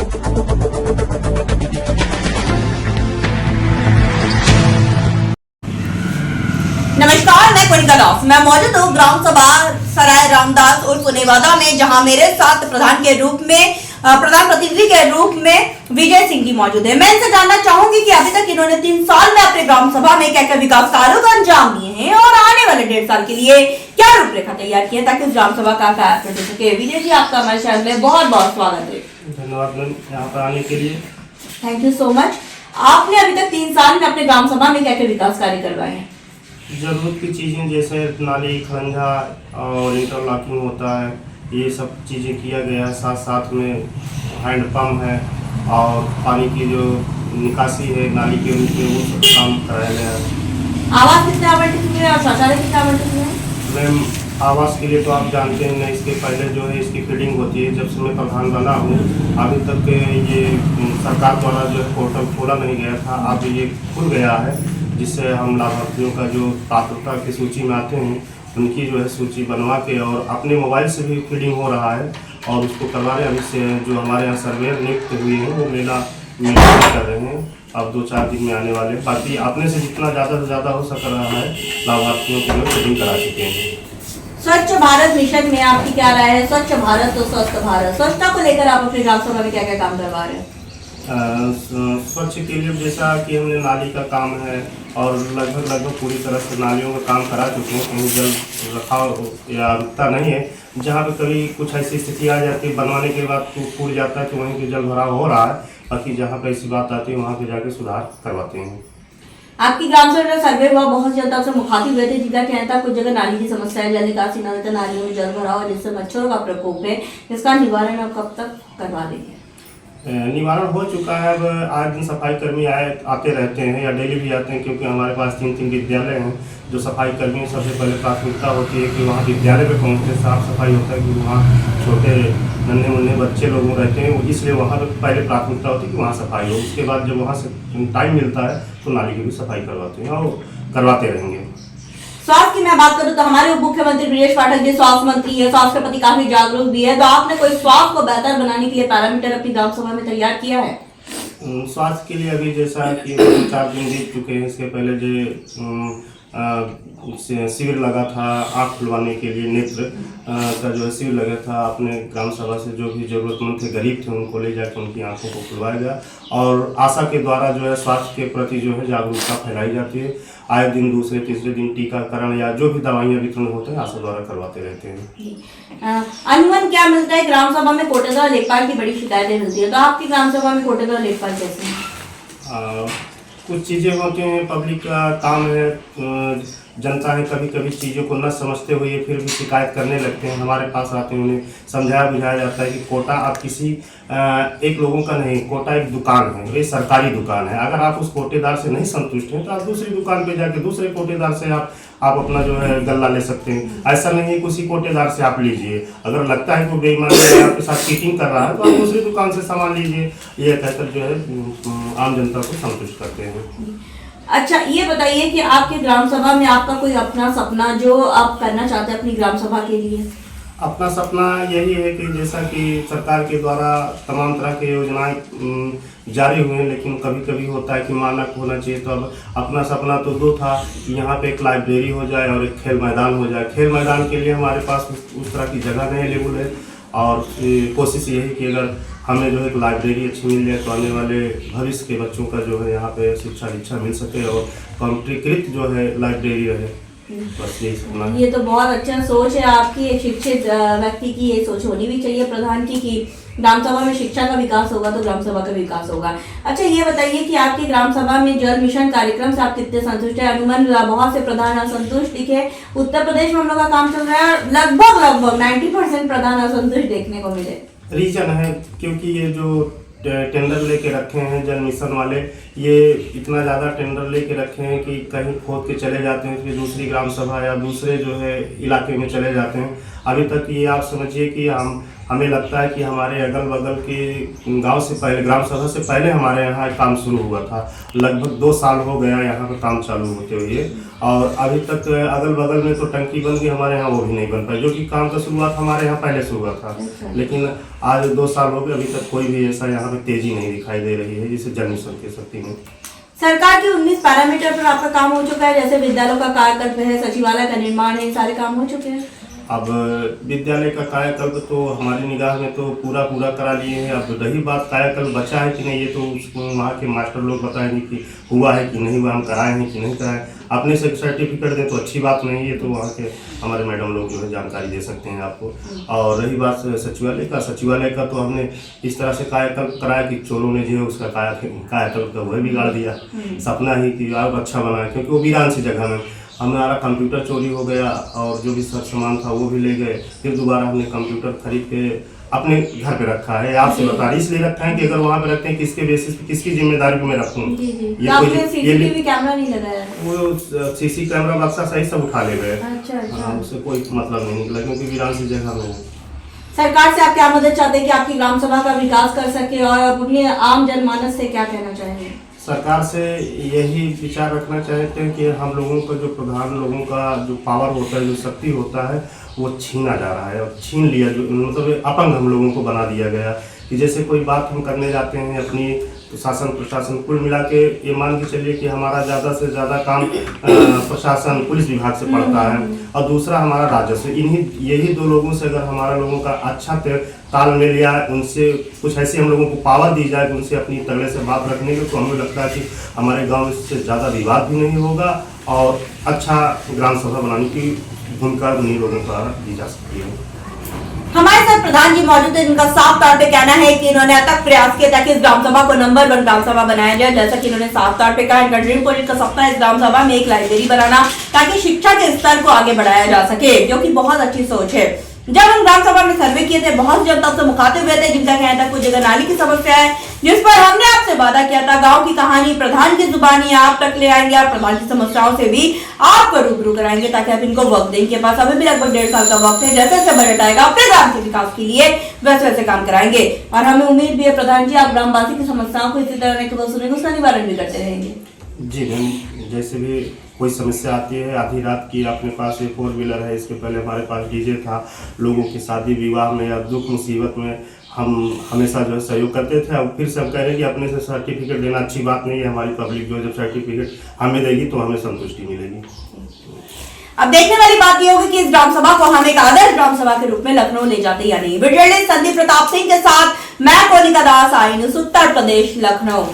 नमस्कार, मैं कनिका दास। मैं मौजूद हूँ ग्राम सभा सराय रामदास उर्फ नेवादा में, जहां मेरे साथ प्रधान प्रतिनिधि के रूप में विजय सिंह जी मौजूद है। मैं इनसे जानना चाहूंगी कि अभी तक इन्होंने 3 साल में अपने ग्राम सभा में क्या क्या विकास कार्यों का अंजाम दिए हैं और आने वाले 1.5 साल के लिए क्या रूपरेखा तैयार की है ताकि उस ग्राम सभा का कार्य हो सके। विजय जी, आपका हमारे चैनल में बहुत बहुत स्वागत है। धन्यवाद मैम, यहाँ पर आने के लिए। Thank you so much. आपने अभी तक 3 साल में अपने ग्राम सभा में क्या क्या विकास कार्य करवाए हैं? ज़रूरत की चीज़ें जैसे नाली, खंजा और इंटरलॉकिंग होता है, ये सब चीज़ें किया गया है। साथ साथ में हैंडपम्प है और पानी की जो निकासी है नाली के रूप में, वो सब काम कराया गया है। आवास कितने आवंटित हुए और शौचालय कितने आवंटित हुए? मैम, आवास के लिए तो आप जानते हैं ना, इसके पहले जो है इसकी फीडिंग होती है। जब से मैं प्रधान बना हूँ अभी तक ये सरकार द्वारा जो है पोर्टल खोला नहीं गया था, अब ये खुल गया है, जिससे हम लाभार्थियों का जो पात्रता की सूची में आते हैं उनकी जो है सूची बनवा के और अपने मोबाइल से भी फीडिंग हो रहा है और उसको करवा रहे हैं। अभी से जो हमारे यहाँ सर्वेयर नियुक्त हुए हैं वो मेला कर रहे हैं, अब 2-4 दिन में आने वाले। बाकी अपने से जितना ज़्यादा से ज़्यादा हो सक रहा है लाभार्थियों को जो फीडिंग करा चुके हैं। स्वच्छ भारत मिशन में आपकी क्या राय है? स्वच्छ भारत तो स्वस्थ भारत, स्वच्छता को लेकर आप अपने ग्राम सभा में क्या क्या काम करवा रहे हैं? स्वच्छ के लिए जैसा कि हमने नाली का काम है और लगभग पूरी तरह से नालियों का काम करा चुके हैं। कहीं जल रखाव या रुकता नहीं है। जहाँ पे कभी कुछ ऐसी स्थिति आ जाती है बनवाने के बाद तो फूट जाता है, तो वहीं पे जल भराव हो रहा है। बाकी जहाँ पे ऐसी बात आती है वहाँ पे जाके सुधार करवाते हैं। आपकी ग्राम सभा सर्वे हुआ, बहुत जनता से मुखातिब हुए थे, जिनका कहना था कुछ जगह नाली की समस्या है, जल निकासी न रहता, नालियों में जल भराव जिससे मच्छरों का प्रकोप है, इसका निवारण आप कब तक करवा देंगे? निवारण हो चुका है। अब आज दिन सफाई कर्मी आते रहते हैं या डेली भी आते हैं, क्योंकि हमारे पास 3 विद्यालय हैं। जो सफाई कर्मी सबसे पहले प्राथमिकता होती है कि वहाँ विद्यालय पे पहुँचते साफ सफाई होता है, कि वहाँ छोटे नन्हे मुन्ने बच्चे लोग रहते हैं, इसलिए वहाँ पर पहले प्राथमिकता होती है कि वहाँ सफाई हो। उसके बाद जब वहाँ से टाइम मिलता है तो नाली की भी सफाई करवाते हैं और करवाते रहेंगे। स्वास्थ्य की मैं बात करूं तो हमारे उप मुख्यमंत्री ब्रिजेश पाठक जी स्वास्थ्य मंत्री है, स्वास्थ्य के प्रति काफी जागरूक भी है, तो आपने कोई स्वास्थ्य को बेहतर बनाने के लिए पैरामीटर अपनी ग्राम सभा में तैयार किया है? स्वास्थ्य के लिए अभी जैसा कि 4 दिन बीत चुके हैं, इसके पहले जो शिविर लगा था आँख खुलवाने के लिए, नेत्र का जो है शिविर लगा था, अपने ग्राम सभा से जो भी जरूरतमंद थे, गरीब थे, उनको ले जाकर उनकी आंखों को खुलवाया गया। और आशा के द्वारा जो है स्वास्थ्य के प्रति जो है जागरूकता फैलाई जाती है। आए दिन दूसरे तीसरे दिन टीकाकरण या जो भी दवाइयाँ वितरण होते हैं आशा द्वारा करवाते रहते हैं। अनुमान क्या मिलता है? ग्राम सभा में कोटेदार लेखपाल की बड़ी शिकायतें मिलती है, तो आपकी ग्राम सभा में कोटेदार लेखपाल कैसे हैं? कुछ चीज़ें होती हैं, पब्लिक का काम है, जनता है, कभी कभी चीज़ों को न समझते हुए फिर भी शिकायत करने लगते हैं। हमारे पास आते हैं, उन्हें समझाया बुझाया जाता है कि कोटा आप किसी एक लोगों का नहीं, कोटा एक दुकान है, ये सरकारी दुकान है। अगर आप उस कोटेदार से नहीं संतुष्ट हैं तो आप दूसरी दुकान पे जाके दूसरे कोटेदार से आप अपना जो है गल्ला ले सकते हैं। ऐसा नहीं है कि उसी कोटेदार से आप लीजिए। अगर लगता है कि वो बेईमानी है, आपके साथ चीटिंग कर रहा है, तो आप दूसरी दुकान से सामान लीजिए। ये कहकर जो है आम जनता को संतुष्ट करते हैं। अच्छा, ये बताइए कि आपके ग्राम सभा में आपका कोई अपना सपना जो आप करना चाहते हैं अपनी ग्राम सभा के लिए? अपना सपना यही है कि जैसा कि सरकार के द्वारा तमाम तरह के योजनाएं जारी हुई हैं, लेकिन कभी कभी होता है कि मानक होना चाहिए। तो अब अपना सपना तो 2 था कि यहाँ पे एक लाइब्रेरी हो जाए और एक खेल मैदान हो जाए। खेल मैदान के लिए हमारे पास उस तरह की जगह नहीं अवेलेबल है, और कोशिश यही कि अगर हमें जो है एक लाइब्रेरी अच्छी मिल जाए तो आने वाले भविष्य के बच्चों का जो है यहाँ पे शिक्षा दीक्षा मिल सके और कंप्यूटरीकृत जो है लाइब्रेरी रहे। बस यही सपना है। ये तो बहुत अच्छा सोच है आपकी। एक शिक्षित व्यक्ति की ये सोच होनी भी चाहिए प्रधान की कि ग्राम सभा में शिक्षा का विकास होगा तो ग्राम सभा का विकास होगा। अच्छा, ये बताइए कि आपकी ग्राम सभा में जल मिशन कार्यक्रम से आप कितने संतुष्ट है? अनुमान बहुत से प्रधान असंतुष्ट दिखे। उत्तर प्रदेश में हम लोग का काम चल रहा है, लगभग 90% प्रधान असंतुष्ट देखने को मिले। रीजन है क्योंकि ये जो टेंडर लेके रखे हैं जल मिशन वाले, ये इतना ज़्यादा टेंडर लेके रखे हैं कि कहीं खोद के चले जाते हैं, फिर दूसरी ग्राम सभा या दूसरे जो है इलाके में चले जाते हैं। अभी तक ये आप समझिए कि हमें लगता है कि हमारे अगल बगल के गांव से पहले, ग्राम सभा से पहले हमारे यहाँ काम शुरू हुआ था। लगभग 2 साल हो गया यहाँ पर काम चालू होते हुए, और अभी तक अगल बगल में तो टंकी बन गई, हमारे यहाँ वो भी नहीं बन पाई, जो कि काम का शुरुआत हमारे यहाँ पहले से हुआ था। लेकिन आज 2 साल हो गए, अभी तक कोई भी ऐसा यहाँ पे तेजी नहीं दिखाई दे रही है, जिसे जन मिशन कह सकती हूँ। सरकार के 19 पैरामीटर पर आपका काम हो चुका है, जैसे विद्यालयों का कायाकल्प है, सचिवालय का निर्माण है, सारे काम हो चुके हैं। अब विद्यालय का कायाकल्प तो हमारी निगाह में तो पूरा करा लिए हैं। अब रही बात कायाकल्प बचा है कि नहीं, ये तो वहाँ के मास्टर लोग बताएंगे कि हुआ है कि नहीं हुआ, हम कराए हैं कि नहीं कराए। अपने से सर्टिफिकेट दें तो अच्छी बात नहीं है, तो वहाँ के हमारे मैडम लोग जो है जानकारी दे सकते हैं आपको। और रही बात सचिवालय का तो हमने इस तरह से कायाकल्प कराया कि चोरों ने जो है उसका कायाकल्प का वह बिगाड़ दिया। सपना ही कि और अच्छा बनाया, क्योंकि वो वीरान सी जगह में हमारा कंप्यूटर चोरी हो गया और जो भी सब सामान था वो भी ले गए। फिर दोबारा हमने कंप्यूटर खरीद के अपने घर पे रखा है। आपसे बता रही इसलिए रखा है कि अगर वहाँ पे रखते हैं किसके बेसिस पे, किसकी जिम्मेदारी पे मैं रखूँ। सीसीटीवी कैमरा नहीं लगाया, वो सीसी कैमरा बक्सा सही सब उठा ले गए। अच्छा। उससे कोई मतलब नहीं निकला, क्योंकि वीरान सी जगह में। सरकार से आप क्या मदद चाहते हैं कि आपकी ग्राम सभा का विकास कर सके, और अपने आम जनमानस से क्या कहना चाहेंगे? सरकार से यही विचार रखना चाहते हैं कि हम लोगों का जो प्रधान लोगों का जो पावर होता है, जो शक्ति होता है, वो छीना जा रहा है और छीन लिया, जो मतलब अपंग हम लोगों को बना दिया गया। कि जैसे कोई बात हम करने जाते हैं अपनी शासन प्रशासन कुल मिला के ये मान के चलिए कि हमारा ज़्यादा से ज़्यादा काम प्रशासन पुलिस विभाग से पड़ता है, और दूसरा हमारा राजस्व। यही 2 लोगों से अगर हमारा लोगों का अच्छा तालमेल या उनसे कुछ ऐसी हम लोगों को पावर दी जाए, उनसे अपनी तगड़े से बात रखने की, तो हमें लगता है कि हमारे गांव में इससे ज़्यादा विवाद भी नहीं होगा और अच्छा ग्राम सभा बनाने की भूमिका उन्हीं लोगों द्वारा दी जा सकती है। हमारे साथ प्रधान जी मौजूद है, जिनका साफ तौर पे कहना है कि इन्होंने अथक प्रयास किया ताकि इस ग्राम सभा को नंबर 1 ग्राम सभा बनाया जाए। जैसा कि इन्होंने साफ तौर पे कहा, इनका ड्रीम प्रोजेक्ट का सपना है इस ग्राम सभा में एक लाइब्रेरी बनाना, ताकि शिक्षा के स्तर को आगे बढ़ाया जा सके, जो कि बहुत अच्छी सोच है। जब हम ग्राम सभा में सर्वे किए थे, बहुत जनता से मुखातिब हुए थे, जिनका कहना था कुछ जगह नाली की समस्या है, जिस पर हमने आपसे वादा किया था गांव की कहानी प्रधान की जुबानी आप तक ले आएंगे, और प्रधान की समस्याओं से भी आपको रूबरू कराएंगे, ताकि आप इनको वक्त दें। इनके पास अभी भी लगभग 1.5 साल का वक्त है। जैसे जैसे बजट आएगा अपने ग्राम के विकास के लिए वैसे वैसे काम कराएंगे, और हमें उम्मीद भी है प्रधान जी आप ग्रामवासी की समस्याओं को इसी तरह के सुनेंगे, उसका निवारण भी करते रहेंगे। जी मैम, जैसे भी कोई समस्या आती है, आधी रात की अपने पास 4 व्हीलर है, इसके पहले हमारे पास डीजे था, लोगों की शादी विवाह में या दुख मुसीबत में हम हमेशा जो है सहयोग करते थे। अब फिर से हम कह रहे हैं कि अपने से सर्टिफिकेट देना अच्छी बात नहीं है। हमारी पब्लिक जो जब सर्टिफिकेट हमें देगी तो हमें संतुष्टि मिलेगी। अब देखने वाली बात यह होगी कि इस ग्राम सभा को हम एक आदर्श ग्राम सभा के रूप में लखनऊ ले जाते या नहीं। वीडियो जर्नलिस्ट संदीप प्रताप सिंह के साथ मैं कोनिका दास, आई न्यूज़ उत्तर प्रदेश, लखनऊ।